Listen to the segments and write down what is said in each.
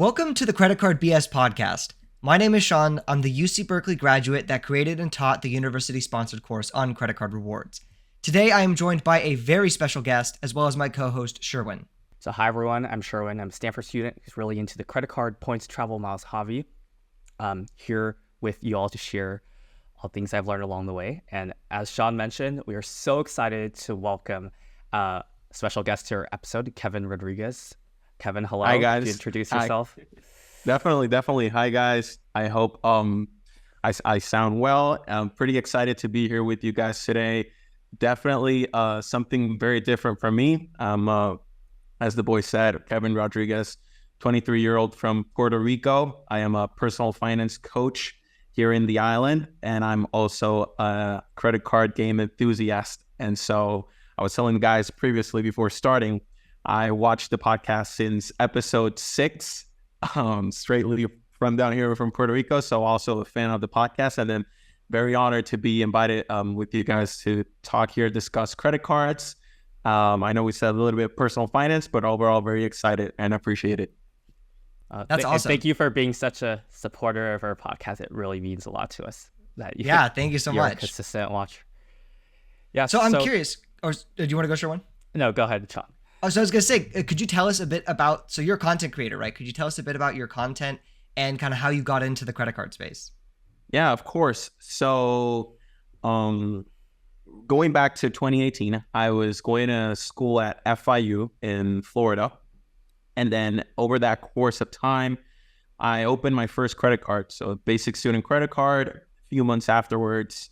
Welcome to the Credit Card BS podcast. My name is Sean. I'm the UC Berkeley graduate that created and taught the university-sponsored course on credit card rewards. Today, I am joined by a very special guest, as well as my co-host, Sherwin. So hi everyone, I'm Sherwin. I'm a Stanford student who's really into the credit card points, travel, miles hobby. Here with you all to share all things I've learned along the way. And as Sean mentioned, we are so excited to welcome a special guest to our episode, Kevin Rodriguez. Kevin, hello. Hi guys. Could you introduce yourself? Definitely. Hi guys. I hope I sound well. I'm pretty excited to be here with you guys today. Definitely something very different from me. As the boy said, Kevin Rodriguez, 23-year-old from Puerto Rico. I am a personal finance coach here in the island, and I'm also a credit card game enthusiast. And so I was telling the guys previously before starting, I watched the podcast since episode 6, straightly from down here from Puerto Rico. So also a fan of the podcast, and then very honored to be invited with you guys to talk here, discuss credit cards. I know we said a little bit of personal finance, but overall very excited and appreciate it. That's awesome. Thank you for being such a supporter of our podcast. It really means a lot to us. Thank you so you're much. A consistent watcher. Yeah. So I'm curious, or do you want to go, Sherwin? No, go ahead, Sean. Oh, so I was going to say, could you tell us a bit about, so you're a content creator, right? Could you tell us a bit about your content and kind of how you got into the credit card space? Yeah, of course. So going back to 2018, I was going to school at FIU in Florida. And then over that course of time, I opened my first credit card. So a basic student credit card. A few months afterwards,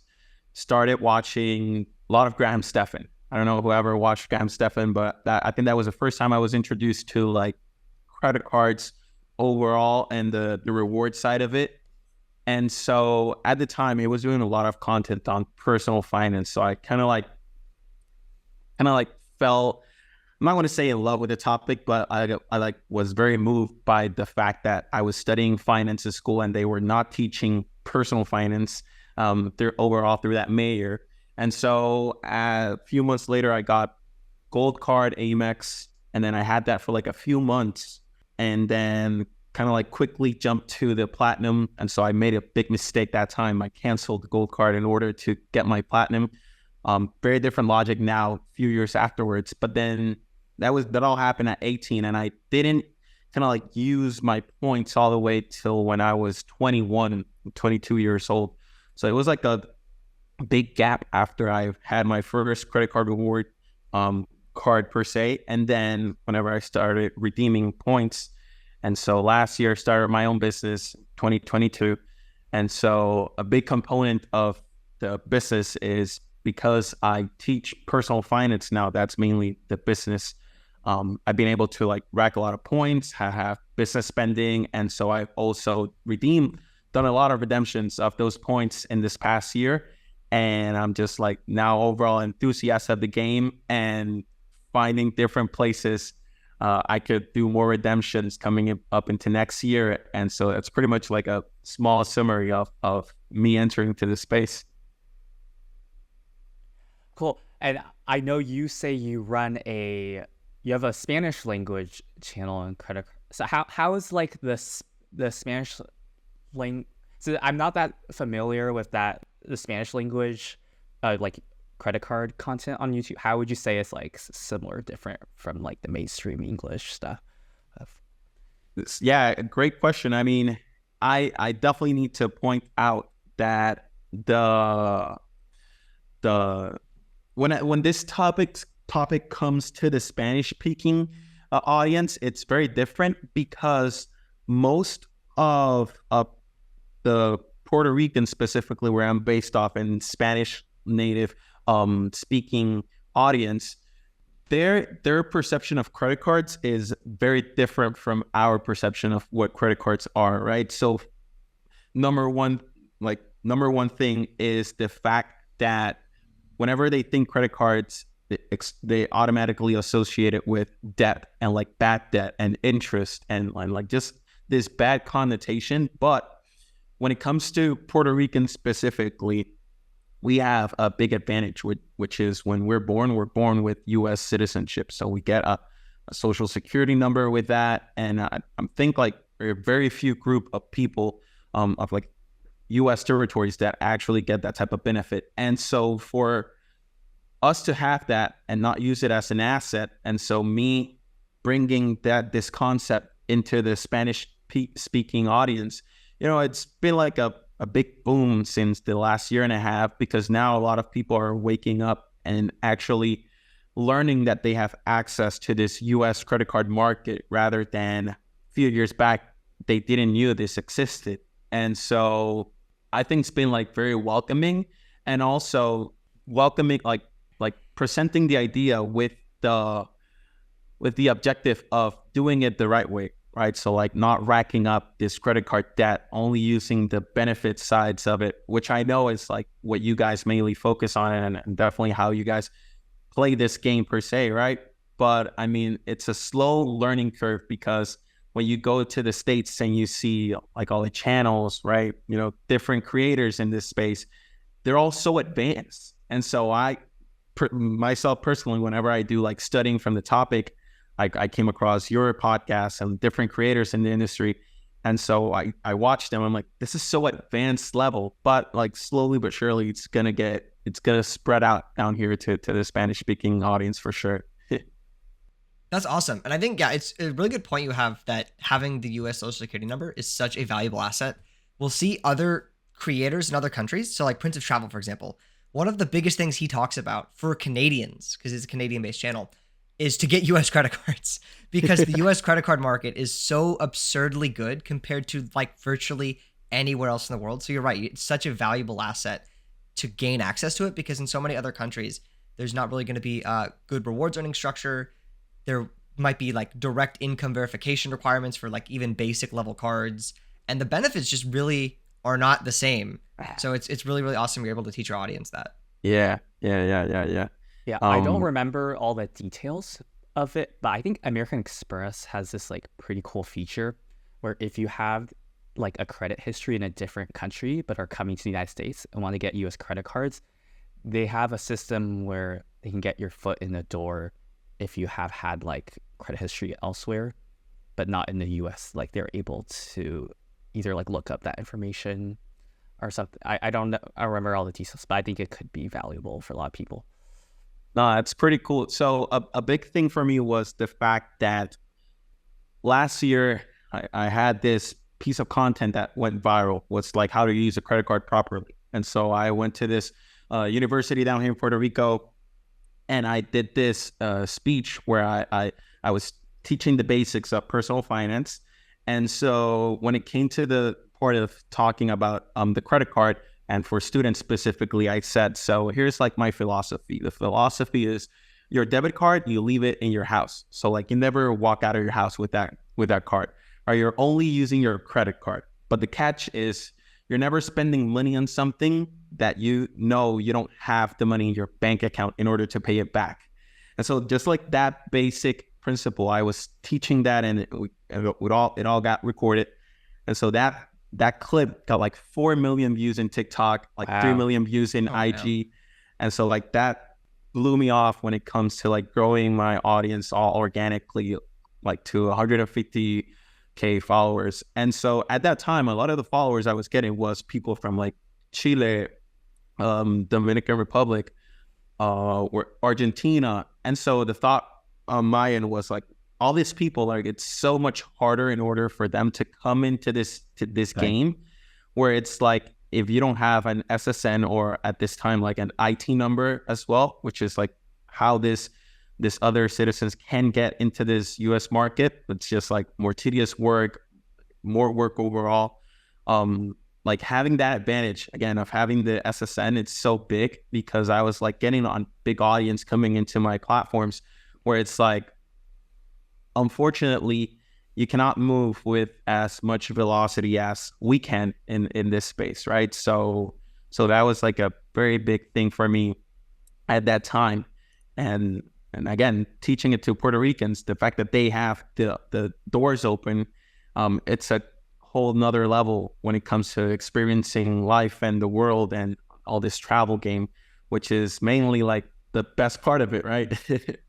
started watching a lot of Graham Stephan. I don't know whoever watched Graham Stephan, but I think that was the first time I was introduced to like credit cards overall and the reward side of it. And so at the time, it was doing a lot of content on personal finance. So I kind of fell, I'm not going to say in love with the topic, but I was very moved by the fact that I was studying finance at school and they were not teaching personal finance through that major. And so a few months later, I got Gold Card, Amex, and then I had that for like a few months and then kind of like quickly jumped to the Platinum. And so I made a big mistake that time. I canceled the Gold Card in order to get my Platinum. Very different logic now, a few years afterwards. But then that all happened at 18, and I didn't kind of like use my points all the way till when I was 21, 22 years old. So it was like a big gap after I had my first credit card reward card per se, and then whenever I started redeeming points. And so last year I started my own business, 2022. And so a big component of the business is because I teach personal finance now, that's mainly the business. I've been able to like rack a lot of points, have business spending. And so I've also done a lot of redemptions of those points in this past year. And I'm just like now overall enthusiast of the game and finding different places I could do more redemptions coming up into next year. And so it's pretty much like a small summary of me entering to the space. Cool. And I know you say you have a Spanish language channel on credit. So how is like the Spanish language? So I'm not that familiar with the Spanish language, like credit card content on YouTube. How would you say it's like similar, different from like the mainstream English stuff? Yeah, great question. I mean, I definitely need to point out that when this topic comes to the Spanish speaking audience, it's very different because most of the Puerto Rican, specifically where I'm based off in Spanish native speaking audience, their perception of credit cards is very different from our perception of what credit cards are, right? So number one thing is the fact that whenever they think credit cards, they automatically associate it with debt and like bad debt and interest and like just this bad connotation. But when it comes to Puerto Rican specifically, we have a big advantage, which is when we're born with U.S. citizenship. So we get a social security number with that. And I think like a very few group of people of like U.S. territories that actually get that type of benefit. And so for us to have that and not use it as an asset, and so me bringing this concept into the Spanish speaking audience, it's been like a big boom since the last year and a half, because now a lot of people are waking up and actually learning that they have access to this US credit card market, rather than a few years back, they didn't know this existed. And so I think it's been like very welcoming, and also welcoming, like presenting the idea with the objective of doing it the right way, right? So like not racking up this credit card debt, only using the benefit sides of it, which I know is like what you guys mainly focus on, and definitely how you guys play this game per se, right? But I mean, it's a slow learning curve, because when you go to the States and you see like all the channels, right? Different creators in this space, they're all so advanced. And so myself personally, whenever I do like studying from the topic, I came across your podcast and different creators in the industry. And so I watched them. I'm like, this is so advanced level, but like slowly but surely it's going to spread out down here to the Spanish speaking audience for sure. That's awesome. And I think, yeah, it's a really good point you have, that having the US Social Security number is such a valuable asset. We'll see other creators in other countries. So like Prince of Travel, for example, one of the biggest things he talks about for Canadians, because it's a Canadian-based channel, is to get US credit cards, because the US credit card market is so absurdly good compared to like virtually anywhere else in the world. So you're right. It's such a valuable asset to gain access to it, because in so many other countries, there's not really going to be a good rewards earning structure. There might be like direct income verification requirements for like even basic level cards, and the benefits just really are not the same. So it's really, really awesome you're able to teach your audience that. Yeah. Yeah, I don't remember all the details of it, but I think American Express has this like pretty cool feature where if you have like a credit history in a different country but are coming to the United States and want to get US credit cards, they have a system where they can get your foot in the door if you have had like credit history elsewhere, but not in the US. Like they're able to either like look up that information or something. I don't know. I don't remember all the details, but I think it could be valuable for a lot of people. No, it's pretty cool. So a big thing for me was the fact that last year I had this piece of content that went viral, was like how to use a credit card properly. And so I went to this university down here in Puerto Rico, and I did this speech where I was teaching the basics of personal finance. And so when it came to the part of talking about the credit card, and for students specifically, I said, so here's like my philosophy. The philosophy is your debit card, you leave it in your house. So like you never walk out of your house with that card, or you're only using your credit card. But the catch is you're never spending money on something that you don't have the money in your bank account in order to pay it back. And so just like that basic principle, I was teaching that, and it all got recorded. And so that clip got like 4 million views in TikTok, like wow. 3 million views in IG. Wow. And so like that blew me off when it comes to like growing my audience all organically, like to 150K followers. And so at that time, a lot of the followers I was getting was people from like Chile, Dominican Republic, or Argentina. And so the thought on my end was like, all these people, like it's so much harder in order for them to come into this right. game, where it's like if you don't have an SSN, or at this time like an IT number as well, which is like how this other citizens can get into this US market. It's just like more tedious work, more work overall. Like having that advantage again of having the SSN, it's so big, because I was like getting on big audience coming into my platforms, where it's like, unfortunately, you cannot move with as much velocity as we can in this space, right? So that was like a very big thing for me at that time. And again, teaching it to Puerto Ricans, the fact that they have the doors open, it's a whole nother level when it comes to experiencing life and the world and all this travel game, which is mainly like the best part of it, right?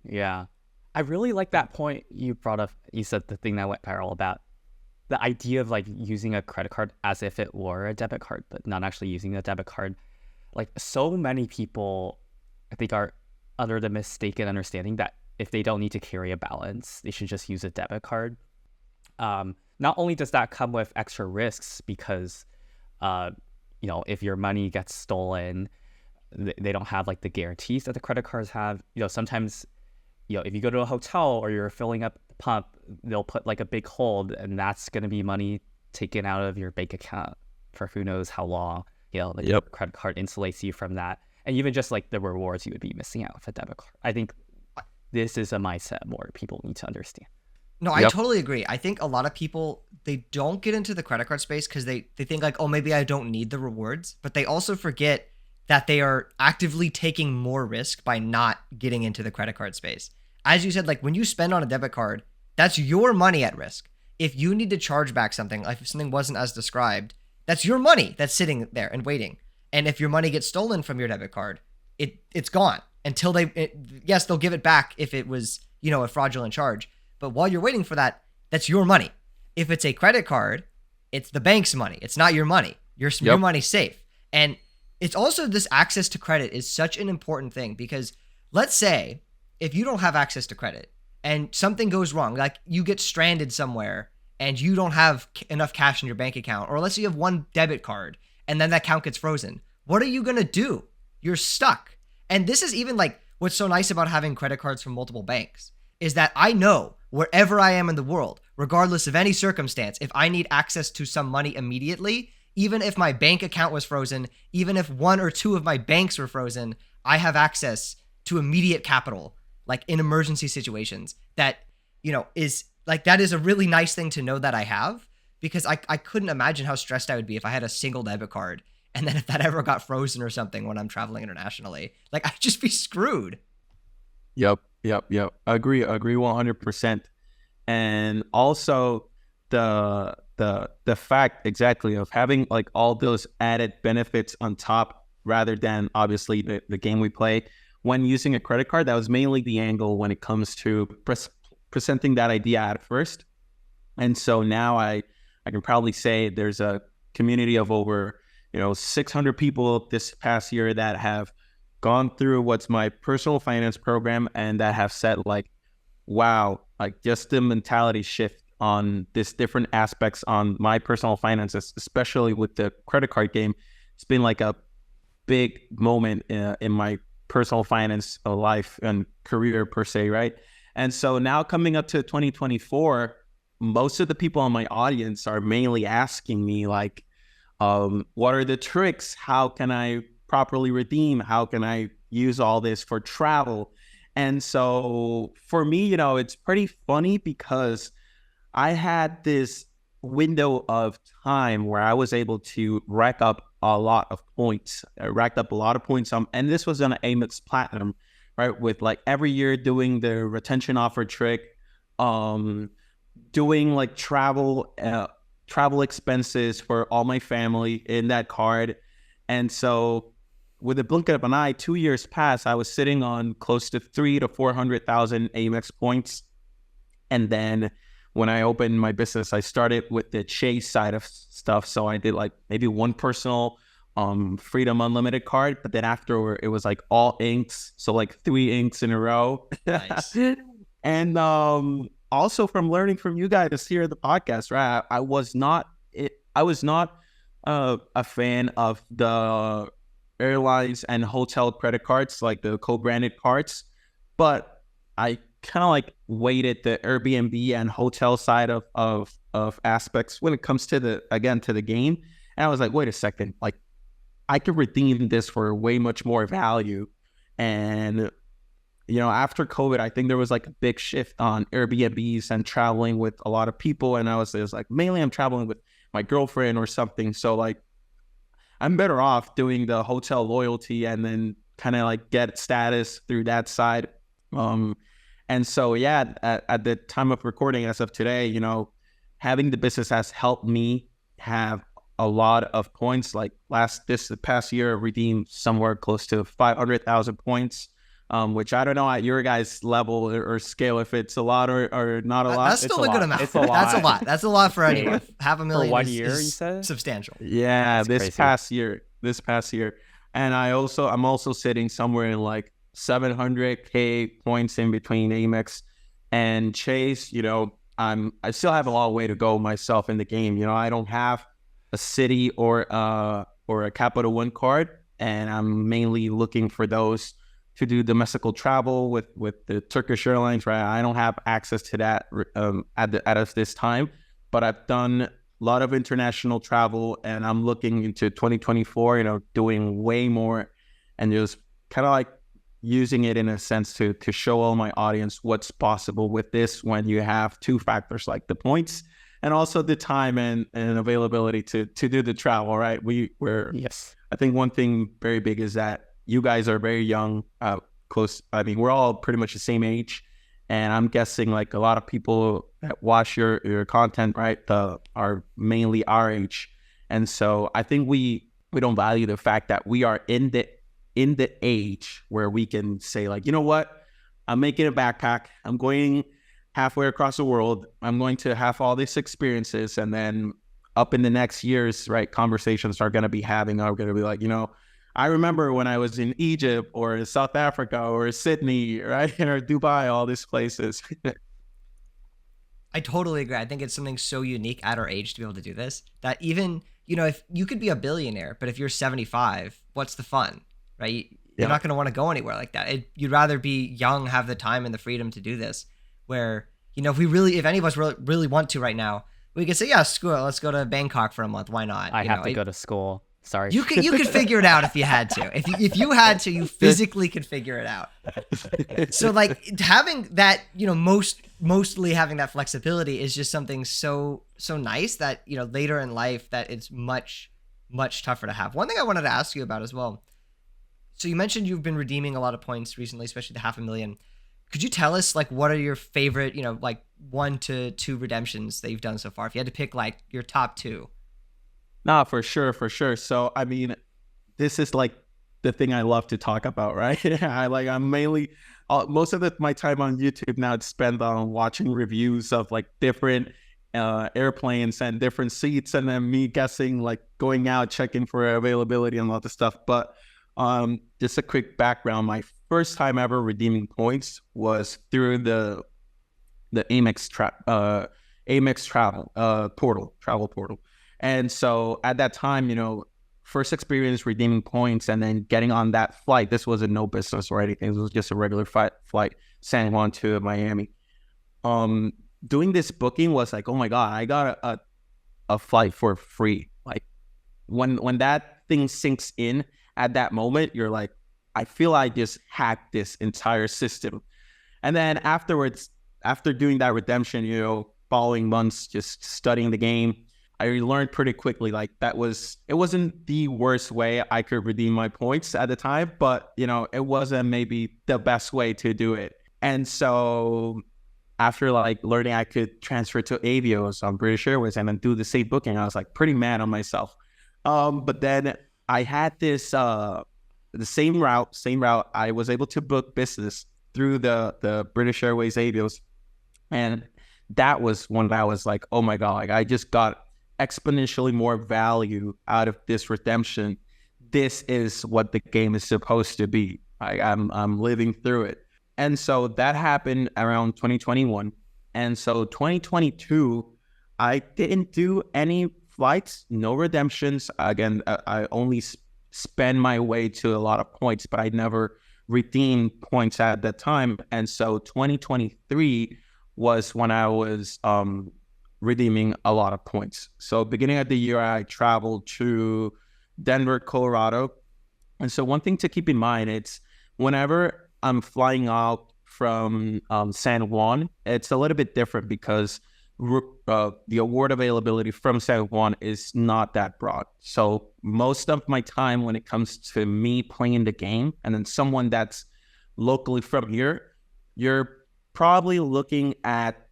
Yeah. I really like that point you brought up. You said the thing that went viral about the idea of like using a credit card as if it were a debit card, but not actually using a debit card. Like so many people, I think, are under the mistaken understanding that if they don't need to carry a balance, they should just use a debit card. Not only does that come with extra risks because, if your money gets stolen, they don't have like the guarantees that the credit cards have. Sometimes, if you go to a hotel or you're filling up the pump, they'll put like a big hold, and that's going to be money taken out of your bank account for who knows how long. The credit card insulates you from that. And even just like the rewards you would be missing out with a debit card. I think this is a mindset more people need to understand. No, I totally agree. I think a lot of people, they don't get into the credit card space because they think like, oh, maybe I don't need the rewards. But they also forget that they are actively taking more risk by not getting into the credit card space. As you said, like when you spend on a debit card, that's your money at risk. If you need to charge back something, like if something wasn't as described, that's your money that's sitting there and waiting. And if your money gets stolen from your debit card, it's gone until yes, they'll give it back if it was, a fraudulent charge. But while you're waiting for that, that's your money. If it's a credit card, it's the bank's money. It's not your money. Your money's safe. And it's also this access to credit is such an important thing because let's say if you don't have access to credit and something goes wrong, like you get stranded somewhere and you don't have enough cash in your bank account, or let's say you have one debit card and then that account gets frozen. What are you going to do? You're stuck. And this is even like what's so nice about having credit cards from multiple banks is that I know wherever I am in the world, regardless of any circumstance, if I need access to some money immediately, even if my bank account was frozen, even if one or two of my banks were frozen, I have access to immediate capital, like in emergency situations. That, is like, that is a really nice thing to know that I have, because I couldn't imagine how stressed I would be if I had a single debit card. And then if that ever got frozen or something when I'm traveling internationally, like I'd just be screwed. Yep. Agree 100%. And also the fact exactly of having like all those added benefits on top rather than obviously the game we play when using a credit card. That was mainly the angle when it comes to presenting that idea at first. And so now I can probably say there's a community of over 600 people this past year that have gone through what's my personal finance program and that have said like, wow, like just the mentality shift on this different aspects on my personal finances, especially with the credit card game. It's been like a big moment in my personal finance life and career per se, right? And so now coming up to 2024, most of the people in my audience are mainly asking me like, what are the tricks? How can I properly redeem? How can I use all this for travel? And so for me, it's pretty funny because I had this window of time where I was able to rack up a lot of points. I racked up a lot of points. And this was on an Amex Platinum, right? With like every year doing the retention offer trick, doing like travel expenses for all my family in that card. And so with a blink of an eye, 2 years past, I was sitting on close to 300,000 to 400,000 Amex points. And then when I opened my business, I started with the Chase side of stuff. So I did like maybe one personal Freedom Unlimited card, but then after it was like all inks. So like 3 inks in a row. Nice. And also from learning from you guys here at the podcast, right? I was not a fan of the airlines and hotel credit cards, like the co-branded cards, but I kind of like weighted the Airbnb and hotel side of aspects when it comes to the game. And I was like, wait a second, like I could redeem this for way much more value. And after COVID, I think there was like a big shift on Airbnbs and traveling with a lot of people. And it was like, mainly I'm traveling with my girlfriend or something. So like, I'm better off doing the hotel loyalty and then kind of like get status through that side. And so, yeah, at the time of recording as of today, having the business has helped me have a lot of points. Like this past year, I redeemed somewhere close to 500,000 points which I don't know at your guys' level or scale if it's a lot or not a lot. That's still It's a good lot. amount. It's a lot. That's a lot. That's a lot for anyone. Half a For million 1 is, year, is you said? substantial. Yeah, That's this crazy. past year, and I'm also sitting somewhere in like 700K points in between Amex and Chase. You know, I still have a long way to go myself in the game. You know, I don't have a city or a Capital One card, and I'm mainly looking for those to do domestical travel with the Turkish Airlines. Right, I don't have access to that at this time, but I've done a lot of international travel, and I'm looking into 2024. You know, doing way more, and just kind of like using it in a sense to show all my audience what's possible with this when you have two factors like the points and also the time and availability to do the travel, right? We're Yes. I think one thing very big is that you guys are very young, close. I mean, we're all pretty much the same age, and I'm guessing like a lot of people that watch your content, right, are mainly our age, and so I think we don't value the fact that we are in the age where we can say like, you know what, I'm making a backpack, I'm going halfway across the world, I'm going to have all these experiences, and then up in the next years, right, conversations are going to be like, you know, I remember when I was in Egypt or South Africa or Sydney, right, or Dubai, all these places. I totally agree. I think it's something so unique at our age to be able to do this that even, you know, if you could be a billionaire, but if you're 75, what's the fun, right? You're not going to want to go anywhere like that. You'd rather be young, have the time and the freedom to do this where, you know, if any of us really want to right now, we could say, yeah, screw it. Let's go to Bangkok for a month. Why not? I have to go to school. Sorry. You could figure it out if you had to. If you had to, you physically could figure it out. So like having that, you know, mostly having that flexibility is just something so nice that, you know, later in life that it's much tougher to have. One thing I wanted to ask you about as well. So you mentioned you've been redeeming a lot of points recently, especially the 500,000. Could you tell us like what are your favorite, you know, like 1 to 2 redemptions that you've done so far? If you had to pick like your top 2. Nah, for sure. So, I mean, this is like the thing I love to talk about, right? I'm mainly, most of my time on YouTube now it's spent on watching reviews of like different airplanes and different seats, and then me guessing, like going out, checking for availability and all the stuff. But just a quick background, my first time ever redeeming points was through the Amex travel portal. And so at that time, you know, first experience redeeming points and then getting on that flight. This wasn't no business or anything. It was just a regular flight, San Juan to Miami. Doing this booking was like, oh my God, I got a flight for free. Like when that thing sinks in at that moment, you're like, I feel I just hacked this entire system. And then afterwards, after doing that redemption, you know, following months, just studying the game, I learned pretty quickly, like it wasn't the worst way I could redeem my points at the time, but you know, it wasn't maybe the best way to do it. And so after like learning I could transfer to Avios on British Airways and then do the same booking, I was like pretty mad on myself. But then I had this, the same route, I was able to book business through the British Airways Avios. And that was when I was like, oh my God, like I just got exponentially more value out of this redemption. This is what the game is supposed to be. I'm living through it. And so that happened around 2021. And so 2022, I didn't do any flights, no redemptions. Again, I only spend my way to a lot of points, but I never redeemed points at that time. And so 2023 was when I was redeeming a lot of points. So beginning of the year, I traveled to Denver, Colorado. And so one thing to keep in mind, it's whenever I'm flying out from San Juan, it's a little bit different because the award availability from San Juan is not that broad. So most of my time when it comes to me playing the game and then someone that's locally from here, you're probably looking at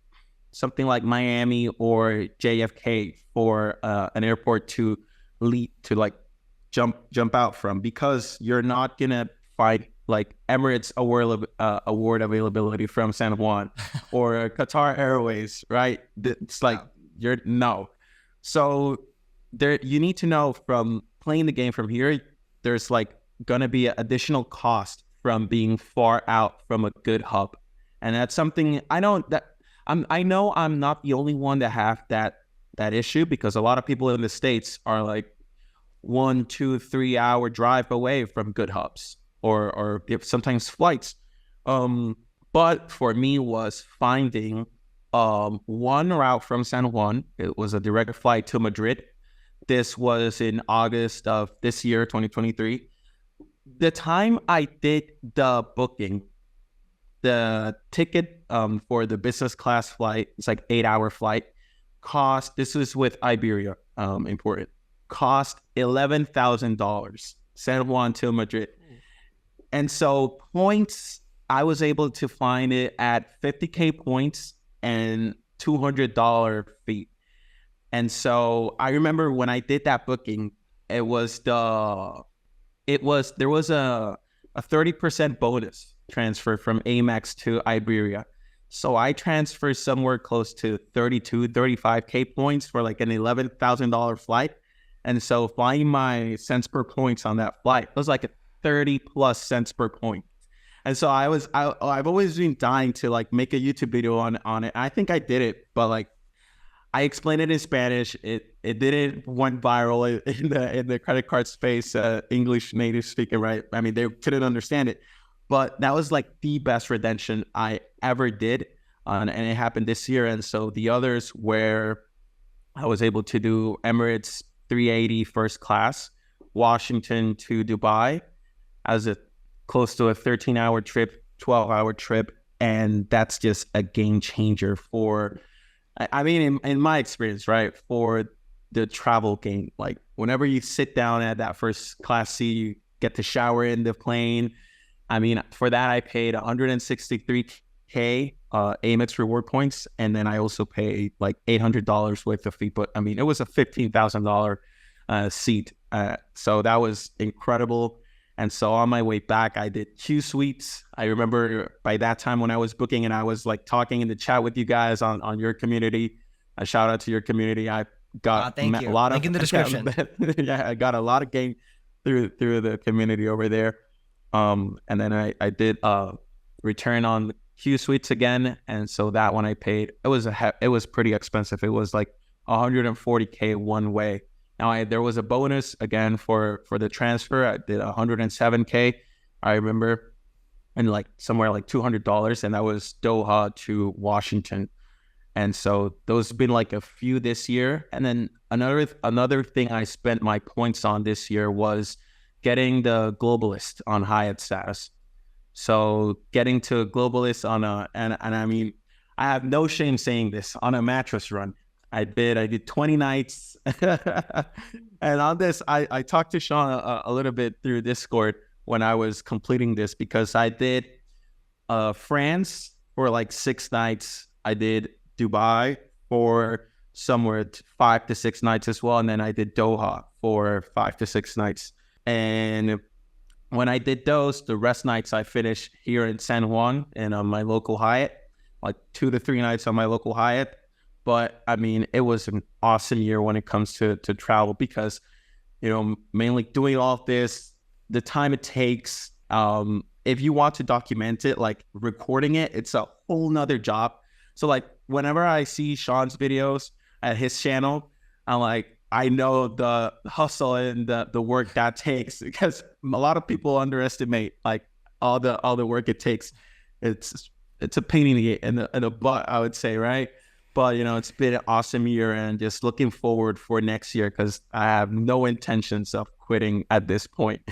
something like Miami or JFK for an airport to like jump out from, because you're not gonna find like Emirates award availability from San Juan or Qatar Airways, right? It's like no. So there, you need to know from playing the game from here, there's like going to be an additional cost from being far out from a good hub. And that's something I know I'm not the only one that have that issue, because a lot of people in the States are like 1, 2, 3 hour drive away from good hubs or sometimes flights. But for me was finding one route from San Juan. It was a direct flight to Madrid. This was in August of this year, 2023. The time I did the booking, the ticket for the business class flight, it's like 8-hour flight, cost, this was with Iberia imported, cost $11,000, San Juan to Madrid. And so points, I was able to find it at 50K points and $200 fee. And so I remember when I did that booking, there was a 30% bonus transfer from Amex to Iberia. So I transferred somewhere close to 35K points for like an $11,000 flight. And so finding my cents per points on that flight was like a 30 plus cents per point. And so I've always been dying to like make a YouTube video on it. I think I did it, but like I explained it in Spanish. It didn't went viral in the credit card space, English native speaker, right? I mean, they couldn't understand it, but that was like the best redemption I ever did. And it happened this year. And so the others where I was able to do Emirates 380 first class, Washington to Dubai as a close to a 13-hour trip, 12-hour trip. And that's just a game changer for, I mean, in my experience, right, for the travel game. Like whenever you sit down at that first class seat, you get to shower in the plane. I mean, for that, I paid 163K Amex reward points. And then I also paid like $800 worth of fee. But I mean, it was a $15,000 seat. So that was incredible. And so on my way back, I did Q suites. I remember by that time when I was booking and I was like talking in the chat with you guys on your community. A shout out to your community. I got a lot link in the description. Yeah, I got a lot of game through the community over there. And then I did return on Q suites again. And so that one I paid, it was pretty expensive. It was like 140K one way. Now there was a bonus again for the transfer. I did 107K, I remember, and like somewhere like $200, and that was Doha to Washington. And so those have been like a few this year. And then another thing I spent my points on this year was getting the Globalist on Hyatt status. So getting to Globalist on and I mean, I have no shame saying this, on a mattress run. I did 20 nights. And on this, I talked to Sean a little bit through Discord when I was completing this, because I did France for like 6 nights. I did Dubai for somewhere 5 to 6 nights as well. And then I did Doha for 5 to 6 nights. And when I did those, the rest nights I finished here in San Juan and on my local Hyatt, like 2 to 3 nights on my local Hyatt. But I mean, it was an awesome year when it comes to travel, because, you know, mainly doing all of this, the time it takes, if you want to document it, like recording it, it's a whole nother job. So like whenever I see Sean's videos at his channel, I'm like, I know the hustle and the work that takes, because a lot of people underestimate like all the work it takes. It's a pain in the butt, I would say, right? But, you know, it's been an awesome year, and just looking forward for next year, because I have no intentions of quitting at this point.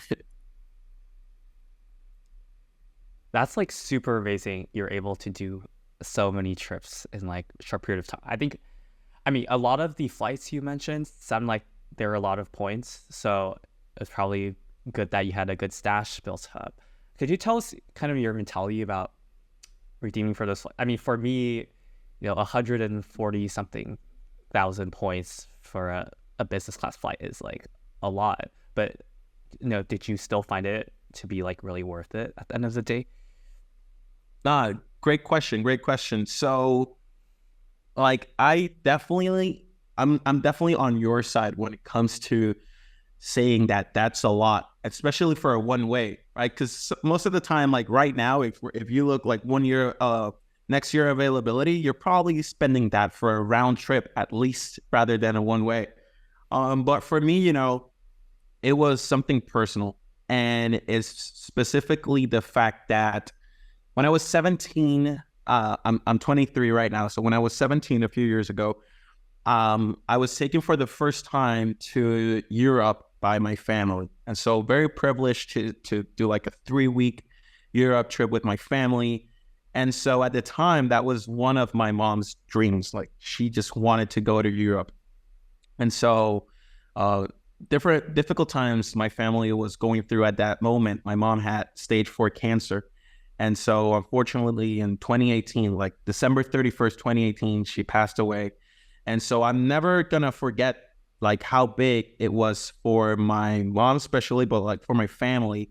That's like super amazing. You're able to do so many trips in like a short period of time. I mean, a lot of the flights you mentioned sound like there are a lot of points. So it's probably good that you had a good stash built up. Could you tell us kind of your mentality about redeeming for those? I mean, for me, you know, 140 something thousand points for a business class flight is like a lot. But, you know, did you still find it to be like really worth it at the end of the day? Great question. Great question. So like I'm definitely on your side when it comes to saying that that's a lot, especially for a one way, right? Because most of the time, like right now, if you look like 1 year, next year availability, you're probably spending that for a round trip at least rather than a one way. But for me, it was something personal, and it's specifically the fact that when I was 17, I'm 23 right now. So when I was 17 a few years ago, I was taken for the first time to Europe by my family. And so very privileged to do like a 3-week Europe trip with my family. And so at the time, that was one of my mom's dreams. Like she just wanted to go to Europe. And so difficult times my family was going through at that moment. My mom had stage 4 cancer. And so unfortunately in 2018, like December 31st, 2018, she passed away. And so I'm never going to forget like how big it was for my mom, especially, but like for my family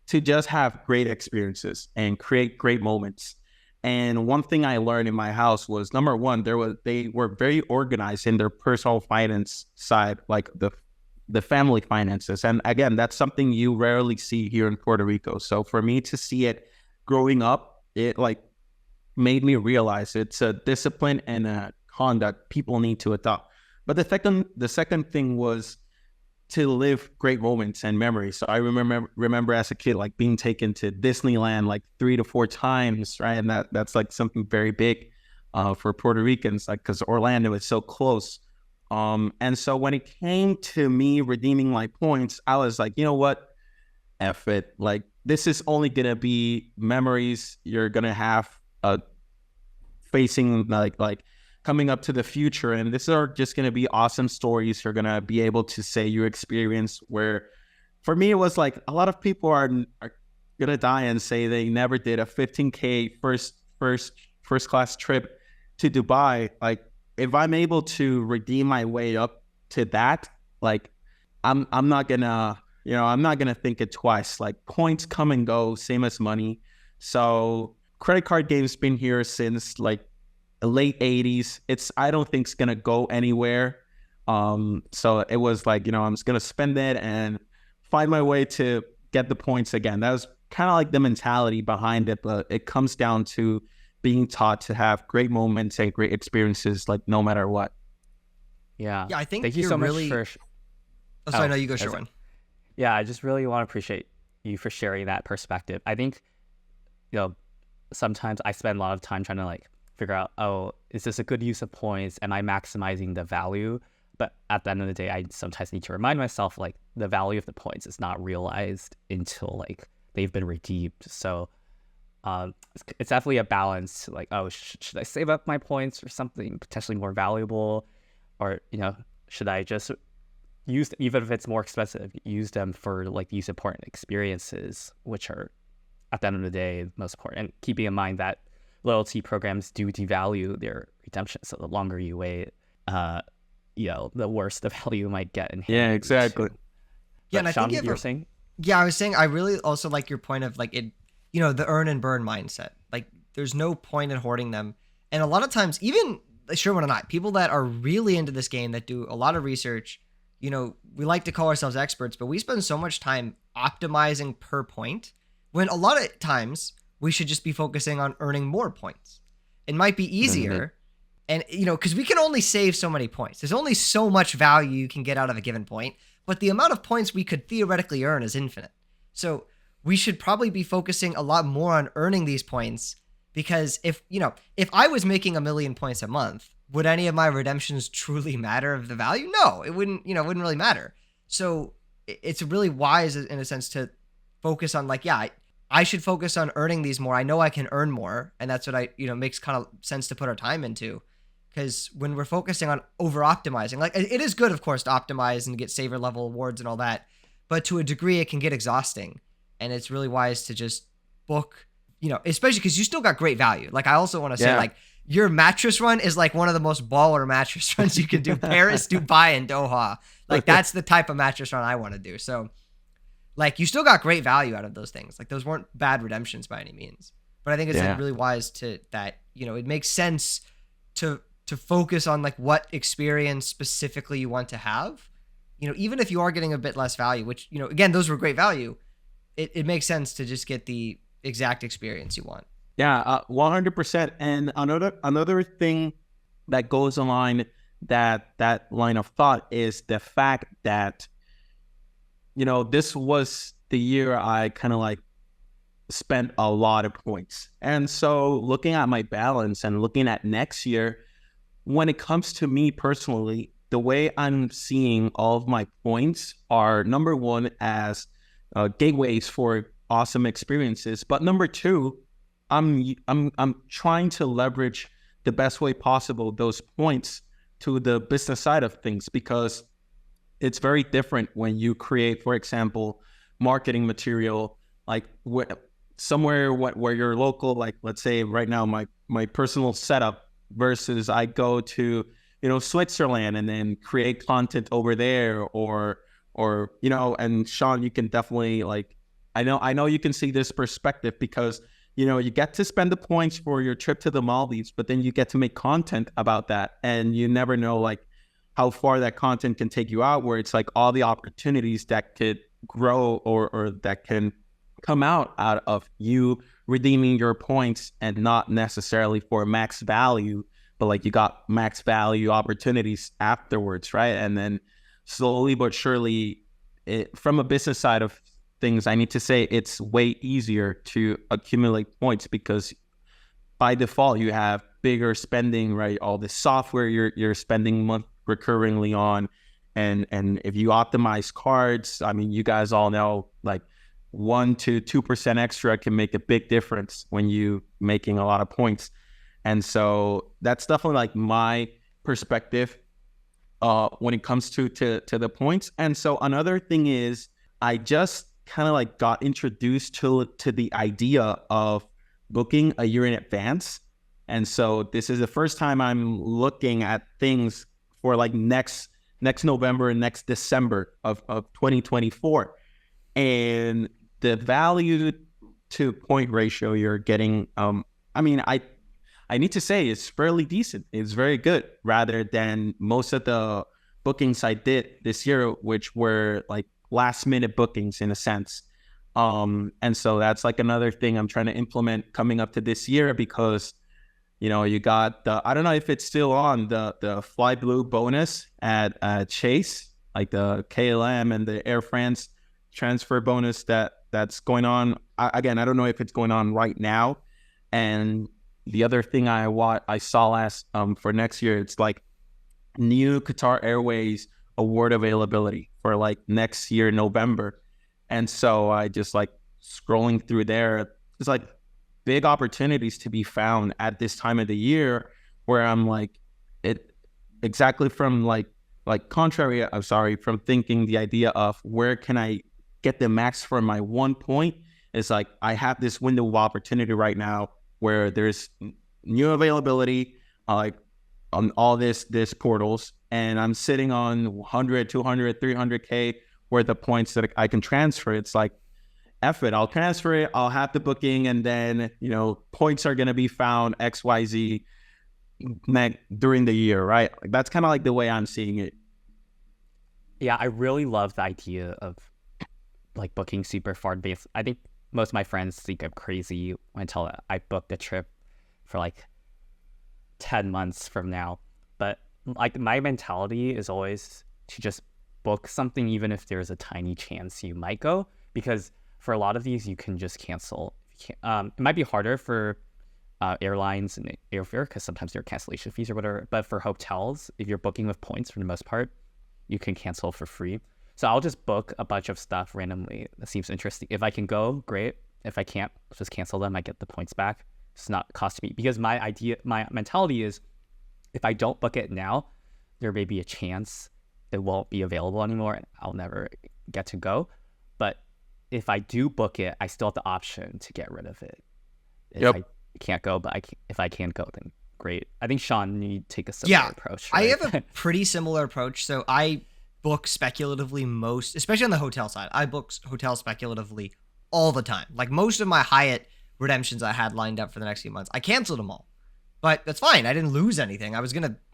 to just have great experiences and create great moments. And one thing I learned in my house was, number one, they were very organized in their personal finance side, like the family finances. And again, that's something you rarely see here in Puerto Rico. So for me to see it growing up, it like made me realize it's a discipline and a conduct people need to adopt. But the second thing was to live great moments and memories. So I remember as a kid, like being taken to Disneyland like 3 to 4 times, right? And that's like something very big for Puerto Ricans, like because Orlando is so close. And so when it came to me redeeming my points, I was like, you know what? F it. Like this is only gonna be memories you're gonna have facing like coming up to the future, and these are just going to be awesome stories you're going to be able to say you experience. Where for me it was like a lot of people are going to die and say they never did a 15K first class trip to Dubai. Like if I'm able to redeem my way up to that, like I'm not gonna think it twice. Like points come and go, same as money. So credit card game's been here since like late 80s. I don't think it's gonna go anywhere. So it was like, I'm just gonna spend it and find my way to get the points again. That was kind of like the mentality behind it, but it comes down to being taught to have great moments and great experiences, like no matter what. Yeah. Yeah, I think thank you so much for. Oh, sorry, no, you go, Sherwin. Yeah, I just really want to appreciate you for sharing that perspective. I think, sometimes I spend a lot of time trying to like figure out, oh, is this a good use of points? Am I maximizing the value? But at the end of the day, I sometimes need to remind myself like the value of the points is not realized until like they've been redeemed. So it's definitely a balance to like, oh, should I save up my points for something potentially more valuable? Or, should I just use, even if it's more expensive, use them for like these important experiences, which are at the end of the day most important. And keeping in mind that loyalty programs do devalue their redemption. So the longer you wait, the worse the value might get. Yeah, exactly. Yeah, and I Sean, think you were saying? Yeah, I was saying I really also like your point of like it, the earn and burn mindset. Like there's no point in hoarding them. And a lot of times, even Sherwin and I, people that are really into this game, that do a lot of research, we like to call ourselves experts, but we spend so much time optimizing per point when a lot of times we should just be focusing on earning more points. It might be easier. And, because we can only save so many points. There's only so much value you can get out of a given point, but the amount of points we could theoretically earn is infinite. So we should probably be focusing a lot more on earning these points, because if I was making 1 million points a month, would any of my redemptions truly matter of the value? No, it wouldn't, wouldn't really matter. So it's really wise in a sense to focus on like, I should focus on earning these more. I know I can earn more. And that's what makes kind of sense to put our time into. Because when we're focusing on over optimizing, like it is good, of course, to optimize and get saver level awards and all that. But to a degree, it can get exhausting. And it's really wise to just book, especially because you still got great value. Like I also want to say like your mattress run is like one of the most baller mattress runs you can do. Paris, Dubai, and Doha. Like that's the type of mattress run I want to do. So like you still got great value out of those things. Like those weren't bad redemptions by any means. But I think it's really wise to that, it makes sense to focus on like what experience specifically you want to have. Even if you are getting a bit less value, which, again, those were great value, it makes sense to just get the exact experience you want. Yeah, 100%. And another thing that goes along that line of thought is the fact that, this was the year I kind of like spent a lot of points. And so looking at my balance and looking at next year, when it comes to me personally, the way I'm seeing all of my points are, number one, as gateways for awesome experiences. But number two, I'm trying to leverage the best way possible those points to the business side of things, because it's very different when you create, for example, marketing material like somewhere where you're local, like let's say right now my personal setup, versus I go to Switzerland and then create content over there, or and Sean, you can definitely like, I know you can see this perspective, because you get to spend the points for your trip to the Maldives, but then you get to make content about that, and you never know like how far that content can take you out, where it's like all the opportunities that could grow or that can come out of you redeeming your points, and not necessarily for max value, but like you got max value opportunities afterwards, right? And then slowly but surely, from a business side of things, I need to say it's way easier to accumulate points, because by default you have bigger spending, right? All the software you're spending recurringly on, and if you optimize cards, I mean, you guys all know like 1 to 2% extra can make a big difference when you making a lot of points. And so that's definitely like my perspective when it comes to the points. And so another thing is, I just kind of like got introduced to the idea of booking a year in advance. And so this is the first time I'm looking at things for like next November and next December of 2024. And the value to point ratio you're getting, I mean, I need to say it's fairly decent. It's very good, rather than most of the bookings I did this year, which were like last minute bookings in a sense. And so that's like another thing I'm trying to implement coming up to this year, because you got I don't know if it's still on, the Fly Blue bonus at Chase, like the KLM and the Air France transfer bonus that's going on. I don't know if it's going on right now. And the other thing I saw last for next year, it's like new Qatar Airways award availability for like next year November. And so I just like scrolling through there, it's like big opportunities to be found at this time of the year, where I'm like, it exactly from from thinking the idea of where can I get the max for my 1 point, is like I have this window of opportunity right now where there's new availability like on all this portals, and I'm sitting on 100, 200, 300K worth of points that I can transfer. It's like, F it, I'll transfer it, I'll have the booking, and then, points are going to be found XYZ during the year, right? Like that's kind of like the way I'm seeing it. Yeah, I really love the idea of like booking super far advance. I think most of my friends think I'm crazy until I booked a trip for like 10 months from now. But like my mentality is always to just book something, even if there's a tiny chance you might go, because for a lot of these, you can just cancel. It might be harder for airlines and airfare, because sometimes there are cancellation fees or whatever. But for hotels, if you're booking with points for the most part, you can cancel for free. So I'll just book a bunch of stuff randomly that seems interesting. If I can go, great. If I can't, I'll just cancel them. I get the points back. It's not costing me, because my mentality is, if I don't book it now, there may be a chance it won't be available anymore and I'll never get to go. But if I do book it, I still have the option to get rid of it. If I can't go, but if I can go, then great. I think, Sean, you take a similar approach. Right? I have a pretty similar approach. So I book speculatively most, especially on the hotel side. I book hotels speculatively all the time. Like most of my Hyatt redemptions I had lined up for the next few months, I canceled them all. But that's fine. I didn't lose anything.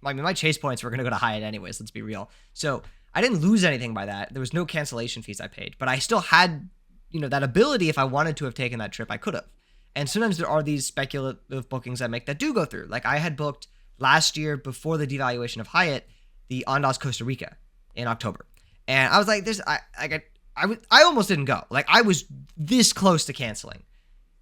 My chase points were gonna go to Hyatt anyways, let's be real. So I didn't lose anything by that. There was no cancellation fees I paid, but I still had, that ability. If I wanted to have taken that trip, I could have. And sometimes there are these speculative bookings I make that do go through. Like I had booked last year before the devaluation of Hyatt, the Andaz Costa Rica in October. And I was like, I almost didn't go. Like I was this close to canceling.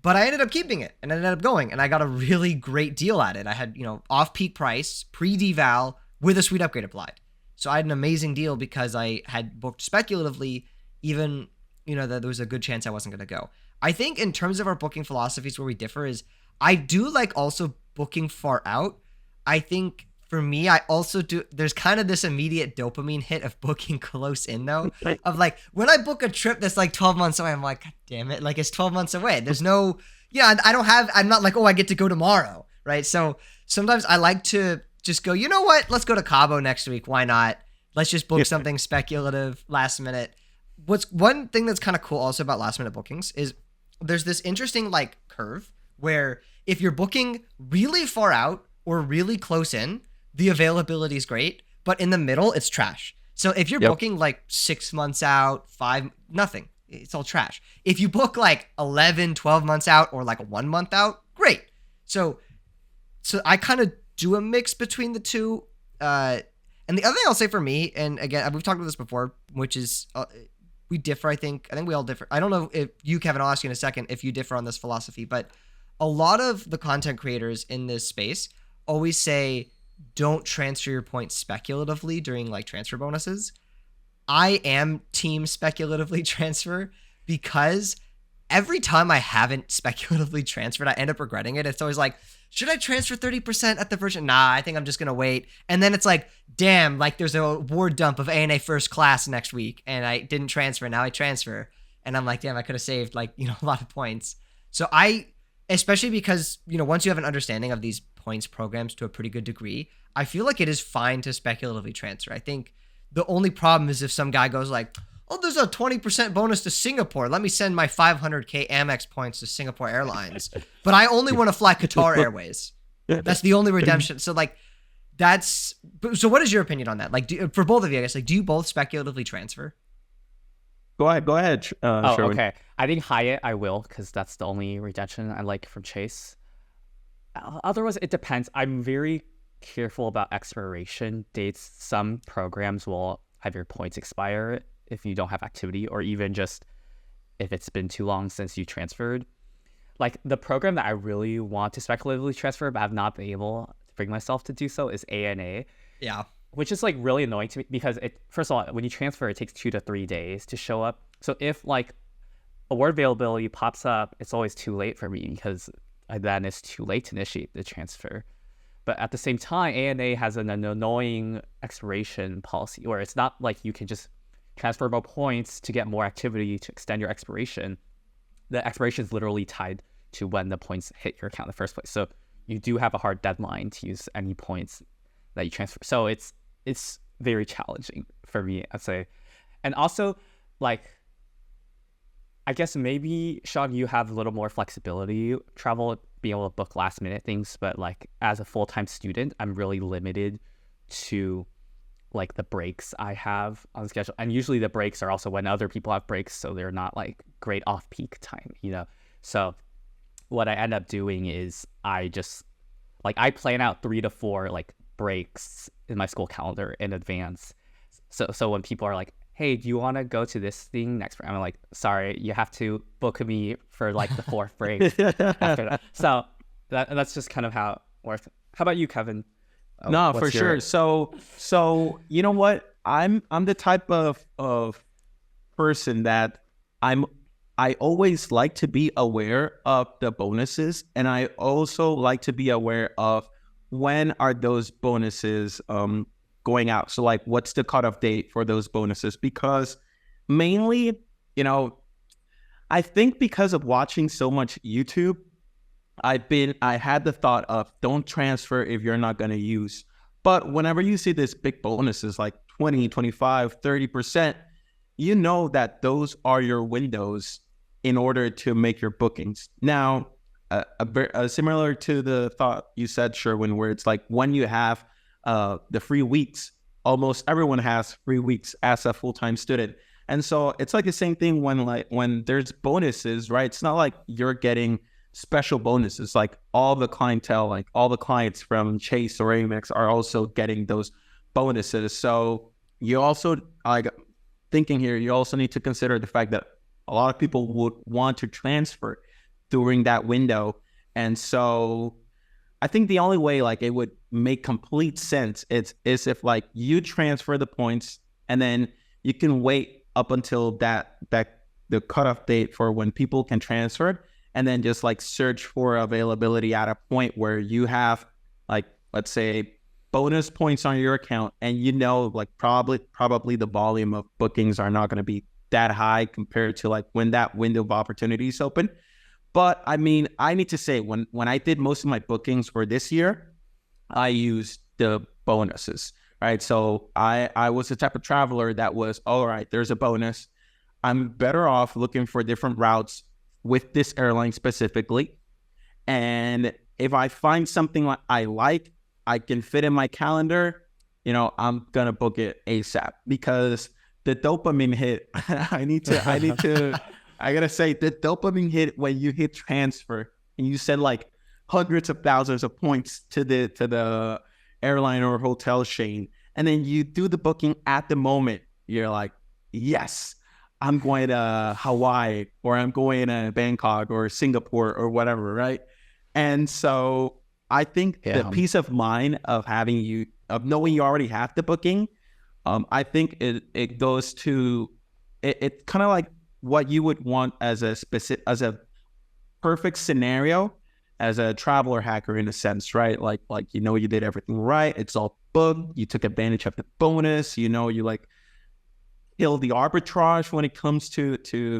But I ended up keeping it and ended up going, and I got a really great deal at it. I had, off-peak price, pre-deval, with a suite upgrade applied. So I had an amazing deal because I had booked speculatively, even, that there was a good chance I wasn't going to go. I think in terms of our booking philosophies where we differ is I do like also booking far out. I think for me, I also do, there's kind of this immediate dopamine hit of booking close in though, of like when I book a trip that's like 12 months away, I'm like, God damn it. Like it's 12 months away. There's no, I'm not like, oh, I get to go tomorrow. Right. So sometimes I like to just go, you know what? Let's go to Cabo next week. Why not? Let's just book something speculative last minute. What's one thing that's kind of cool also about last minute bookings is there's this interesting like curve where if you're booking really far out or really close in, the availability is great, but in the middle, it's trash. So if you're booking like 6 months out, nothing, it's all trash. If you book like 11, 12 months out or like 1 month out, great. So I kind of do a mix between the two. And the other thing I'll say for me, and again, we've talked about this before, which is we differ, I think we all differ. I don't know if you, Kevin, I'll ask you in a second if you differ on this philosophy, but a lot of the content creators in this space always say, don't transfer your points speculatively during like transfer bonuses. I am team speculatively transfer because every time I haven't speculatively transferred, I end up regretting it. It's always like, should I transfer 30% at the version? Nah, I think I'm just going to wait. And then it's like, damn, like there's a award dump of ANA first class next week and I didn't transfer. Now I transfer. And I'm like, damn, I could have saved like, a lot of points. So especially because, once you have an understanding of these points programs to a pretty good degree, I feel like it is fine to speculatively transfer. I think the only problem is if some guy goes like, oh, there's a 20% bonus to Singapore. Let me send my 500K Amex points to Singapore Airlines. But I only want to fly Qatar Airways. That's the only redemption. So like, so what is your opinion on that? Like for both of you, I guess, like, do you both speculatively transfer? Go ahead. Oh, Sherwin. okay. I think Hyatt I will, because that's the only redemption I like from Chase. Otherwise, it depends. I'm very careful about expiration dates. Some programs will have your points expire if you don't have activity, or even just if it's been too long since you transferred. Like the program that I really want to speculatively transfer, but I've not been able to bring myself to do so, is ANA. Yeah. Which is like really annoying to me because first of all, when you transfer, it takes 2 to 3 days to show up. So if like award availability pops up, it's always too late for me because then it's too late to initiate the transfer. But at the same time, ANA has an annoying expiration policy where it's not like you can just transfer more points to get more activity to extend your expiration. The expiration is literally tied to when the points hit your account in the first place. So you do have a hard deadline to use any points that you transfer. So it's very challenging for me, I'd say. And also, like, I guess maybe, Sean, you have a little more flexibility, being able to book last minute things, but like as a full-time student, I'm really limited to like the breaks I have on the schedule. And usually the breaks are also when other people have breaks, so they're not like great off-peak time, So what I end up doing is I plan out 3 to 4 like breaks in my school calendar in advance. So when people are like, hey, do you want to go to this thing next? I'm like, sorry, you have to book me for like the 4th break after that. So that's just kind of how it works. How about you, Kevin? No, for sure. So you know what? I'm the type of person that I always like to be aware of the bonuses, and I also like to be aware of when are those bonuses going out. So like, what's the cutoff date for those bonuses? Because mainly, I think because of watching so much YouTube, I had the thought of don't transfer if you're not going to use. But whenever you see this big bonuses like 20, 25, 30%, you know that those are your windows in order to make your bookings. Now, similar to the thought you said, Sherwin, where it's like when you have the free weeks, almost everyone has free weeks as a full-time student. And so it's like the same thing when there's bonuses, right? It's not like you're getting special bonuses. Like all the clientele, like all the clients from Chase or Amex are also getting those bonuses. So you also, like thinking here, you also need to consider the fact that a lot of people would want to transfer during that window. And so I think the only way like it would make complete sense is if like you transfer the points and then you can wait up until that the cutoff date for when people can transfer it, and then just like search for availability at a point where you have like, let's say, bonus points on your account, and you know like probably the volume of bookings are not going to be that high compared to like when that window of opportunity is open. But I mean, I need to say when I did most of my bookings for this year, I used the bonuses, right? So I was the type of traveler that was, all right, there's a bonus. I'm better off looking for different routes with this airline specifically. And if I find something I can fit in my calendar, I'm going to book it ASAP, because the dopamine hit, I gotta say, the dopamine hit when you hit transfer and you send like hundreds of thousands of points to the airline or hotel chain, and then you do the booking at the moment. You're like, yes, I'm going to Hawaii, or I'm going to Bangkok or Singapore or whatever, right? And so I think the peace of mind of knowing you already have the booking, I think it goes to it's kind of like what you would want as a perfect scenario as a traveler hacker, in a sense, right? Like you did everything right. It's all booked. You took advantage of the bonus. You like kill the arbitrage when it comes to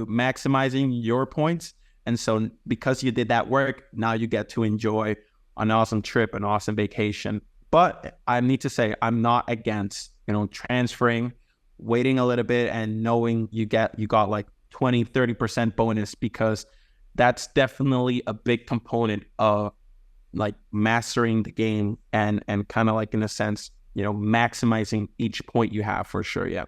maximizing your points. And so because you did that work, now you get to enjoy an awesome trip, an awesome vacation. But I need to say, I'm not against transferring, waiting a little bit, and knowing you got like 20-30% bonus, because that's definitely a big component of like mastering the game and kind of like, in a sense, maximizing each point you have, for sure. Yeah.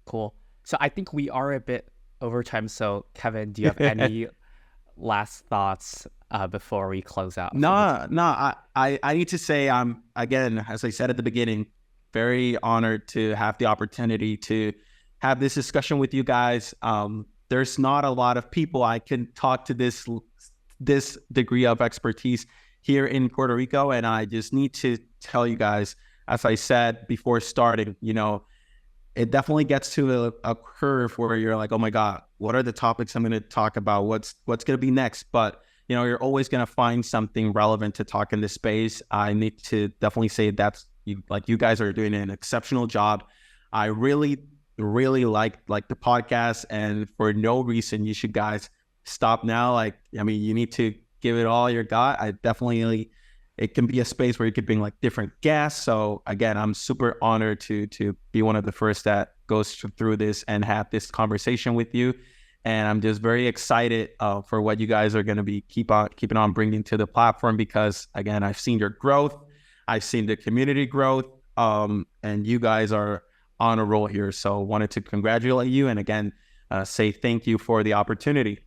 Cool. So I think we are a bit over time. So Kevin, do you have any last thoughts before we close out? No. I need to say, I'm, again, as I said at the beginning, very honored to have the opportunity to have this discussion with you guys. There's not a lot of people I can talk to this degree of expertise here in Puerto Rico. And I just need to tell you guys, as I said before starting, it definitely gets to a curve where you're like, oh my God, what are the topics I'm going to talk about? What's going to be next? But, you're always going to find something relevant to talk in this space. I need to definitely say you guys are doing an exceptional job. I really like the podcast, and for no reason you should guys stop now. You need to give it all you got. It can be a space where you could bring like different guests. So again, I'm super honored to be one of the first that goes through this and have this conversation with you. And I'm just very excited for what you guys are going to be keeping on bringing to the platform, because again, I've seen your growth. I've seen the community growth, and you guys are on a roll here. So wanted to congratulate you, and again, say thank you for the opportunity.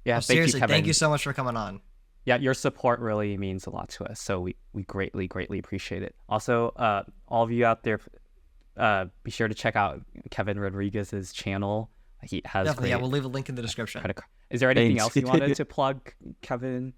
Yeah, seriously, Kevin. Thank you so much for coming on. Yeah, your support really means a lot to us. So we greatly appreciate it. Also, all of you out there, be sure to check out Kevin Rodriguez's channel. He has definitely. Yeah, we'll leave a link in the description. Is there anything else you wanted to plug, Kevin?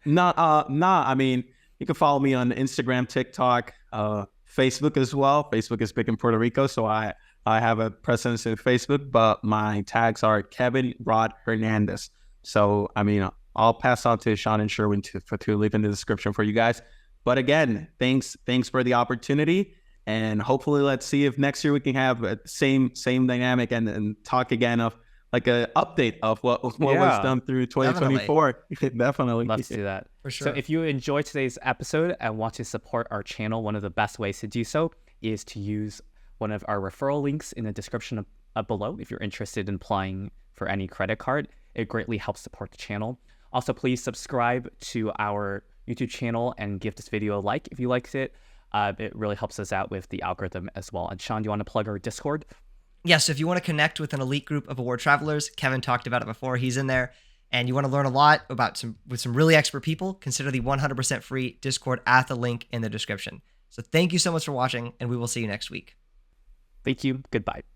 No. I mean, you can follow me on Instagram, TikTok, Facebook as well. Facebook is big in Puerto Rico, so I have a presence in Facebook, but my tags are Kevin Rod Hernandez. So, I mean, I'll pass on to Sean and Sherwin to leave in the description for you guys. But again, thanks for the opportunity. And hopefully let's see if next year we can have a same dynamic and talk again of like an update of what was done through 2024. Definitely. Let's do that. For sure. So if you enjoyed today's episode and want to support our channel, one of the best ways to do so is to use one of our referral links in the description up below if you're interested in applying for any credit card. It greatly helps support the channel. Also, please subscribe to our YouTube channel and give this video a like if you liked it. It really helps us out with the algorithm as well. And Sean, do you want to plug our Discord? Yes, if you want to connect with an elite group of award travelers, Kevin talked about it before, he's in there, and you want to learn a lot about some really expert people, consider the 100% free Discord at the link in the description. So thank you so much for watching, and we will see you next week. Thank you. Goodbye.